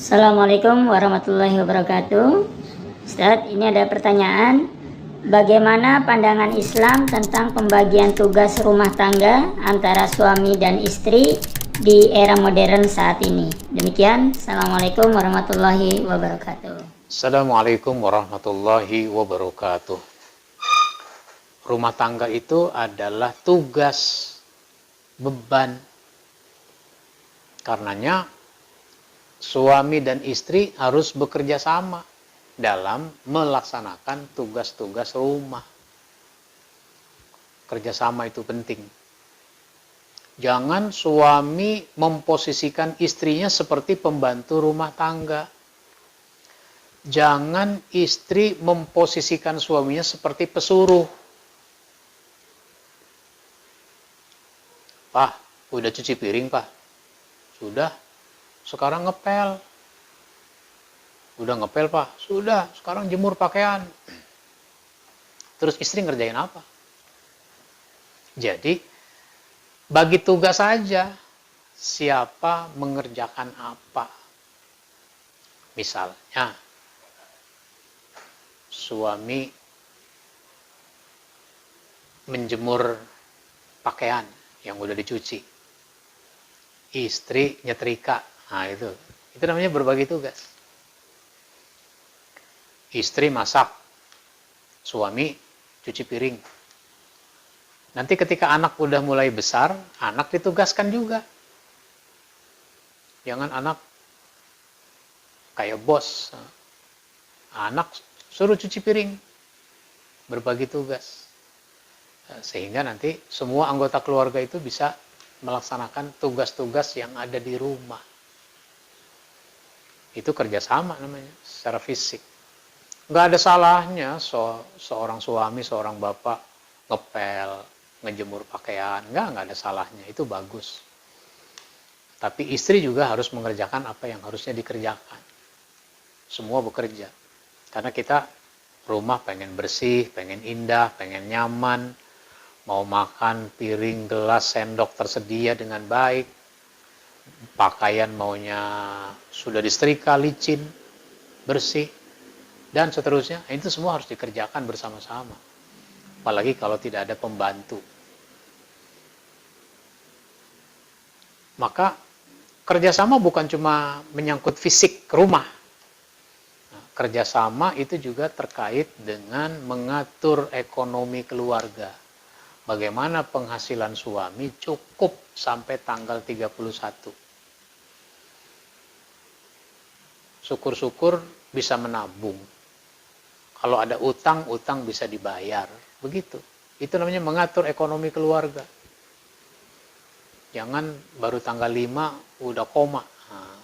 Assalamualaikum warahmatullahi wabarakatuh. Ustadz, ini ada pertanyaan. Bagaimana pandangan Islam tentang pembagian tugas rumah tangga antara suami dan istri di era modern saat ini? Demikian, Assalamualaikum warahmatullahi wabarakatuh. Assalamualaikum warahmatullahi wabarakatuh. Rumah tangga itu adalah tugas, beban. Karenanya suami dan istri harus bekerja sama dalam melaksanakan tugas-tugas rumah. Kerjasama itu penting. Jangan suami memposisikan istrinya seperti pembantu rumah tangga. Jangan istri memposisikan suaminya seperti pesuruh. Pak, udah cuci piring, Pak? Sudah. Sekarang ngepel. Udah ngepel, Pak? Sudah. Sekarang jemur pakaian. Terus istri ngerjain apa? Jadi, bagi tugas saja siapa mengerjakan apa. Misalnya, suami menjemur pakaian yang udah dicuci. Istri nyetrika. Nah, itu namanya berbagi tugas. Istri masak, suami cuci piring. Nanti ketika anak udah mulai besar, anak ditugaskan juga. Jangan anak kayak bos. Anak suruh cuci piring. Berbagi tugas. Sehingga nanti semua anggota keluarga itu bisa melaksanakan tugas-tugas yang ada di rumah. Itu kerjasama namanya, secara fisik. Nggak ada salahnya seorang suami, seorang bapak ngepel, ngejemur pakaian. Nggak ada salahnya, itu bagus. Tapi istri juga harus mengerjakan apa yang harusnya dikerjakan. Semua bekerja. Karena kita rumah pengen bersih, pengen indah, pengen nyaman, mau makan, piring, gelas, sendok tersedia dengan baik, pakaian maunya sudah disetrika, licin, bersih, dan seterusnya. Itu semua harus dikerjakan bersama-sama. Apalagi kalau tidak ada pembantu. Maka kerjasama bukan cuma menyangkut fisik rumah. Nah, kerjasama itu juga terkait dengan mengatur ekonomi keluarga. Bagaimana penghasilan suami cukup sampai tanggal 31. Syukur-syukur bisa menabung. Kalau ada utang, utang bisa dibayar. Begitu. Itu namanya mengatur ekonomi keluarga. Jangan baru tanggal 5 udah koma. Nah,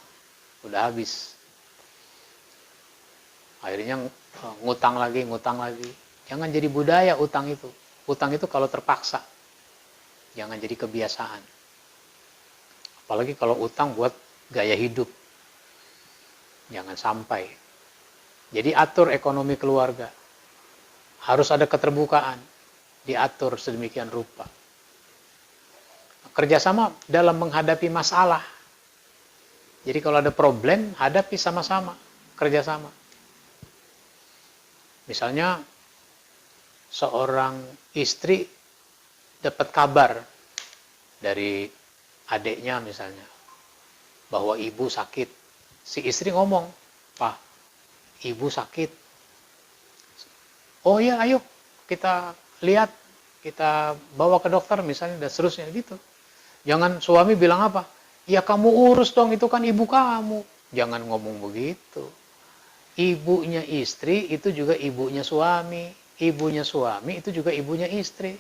udah habis. Akhirnya ngutang lagi. Jangan jadi budaya utang itu. Utang itu kalau terpaksa, jangan jadi kebiasaan. Apalagi kalau utang buat gaya hidup, jangan sampai. Jadi atur ekonomi keluarga, harus ada keterbukaan, diatur sedemikian rupa. Kerjasama dalam menghadapi masalah. Jadi kalau ada problem, hadapi sama-sama, kerjasama. Misalnya, seorang istri dapat kabar dari adiknya misalnya bahwa ibu sakit. Si istri ngomong, "Pak, ibu sakit." "Oh ya, ayo kita lihat, kita bawa ke dokter misalnya," dan seterusnya gitu. Jangan suami bilang apa? "Ya kamu urus dong, itu kan ibu kamu." Jangan ngomong begitu. Ibunya istri itu juga ibunya suami. Ibunya suami itu juga ibunya istri.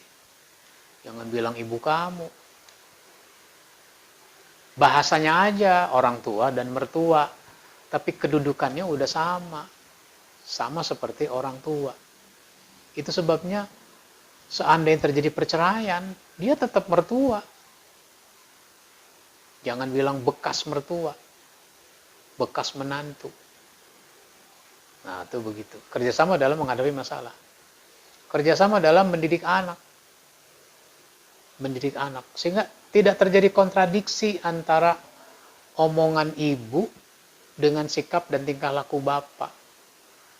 Jangan bilang ibu kamu. Bahasanya aja orang tua dan mertua. Tapi kedudukannya udah sama. Sama seperti orang tua. Itu sebabnya seandainya terjadi perceraian, dia tetap mertua. Jangan bilang bekas mertua. Bekas menantu. Nah, itu begitu. Kerjasama dalam menghadapi masalah. Kerjasama dalam mendidik anak. Mendidik anak. Sehingga tidak terjadi kontradiksi antara omongan ibu dengan sikap dan tingkah laku bapak.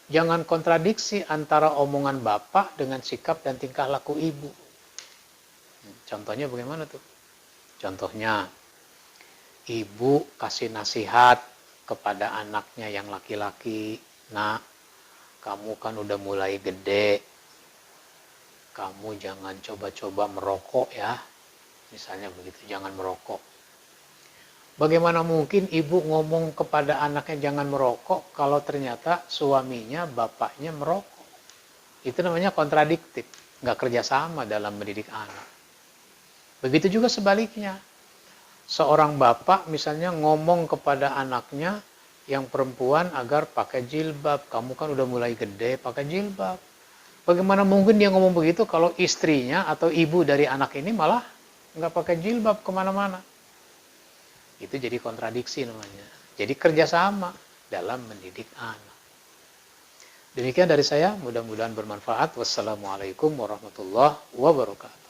Jangan kontradiksi antara omongan bapak dengan sikap dan tingkah laku ibu. Contohnya bagaimana tuh? Contohnya, ibu kasih nasihat kepada anaknya yang laki-laki, "Nak, kamu kan udah mulai gede, kamu jangan coba-coba merokok ya." Misalnya begitu, jangan merokok. Bagaimana mungkin ibu ngomong kepada anaknya jangan merokok kalau ternyata suaminya, bapaknya merokok? Itu namanya kontradiktif, nggak kerjasama dalam mendidik anak. Begitu juga sebaliknya. Seorang bapak misalnya ngomong kepada anaknya yang perempuan agar pakai jilbab. Kamu kan udah mulai gede, pakai jilbab. Bagaimana mungkin dia ngomong begitu kalau istrinya atau ibu dari anak ini malah nggak pakai jilbab kemana-mana? Itu jadi kontradiksi namanya. Jadi kerjasama dalam mendidik anak. Demikian dari saya, mudah-mudahan bermanfaat. Wassalamualaikum warahmatullahi wabarakatuh.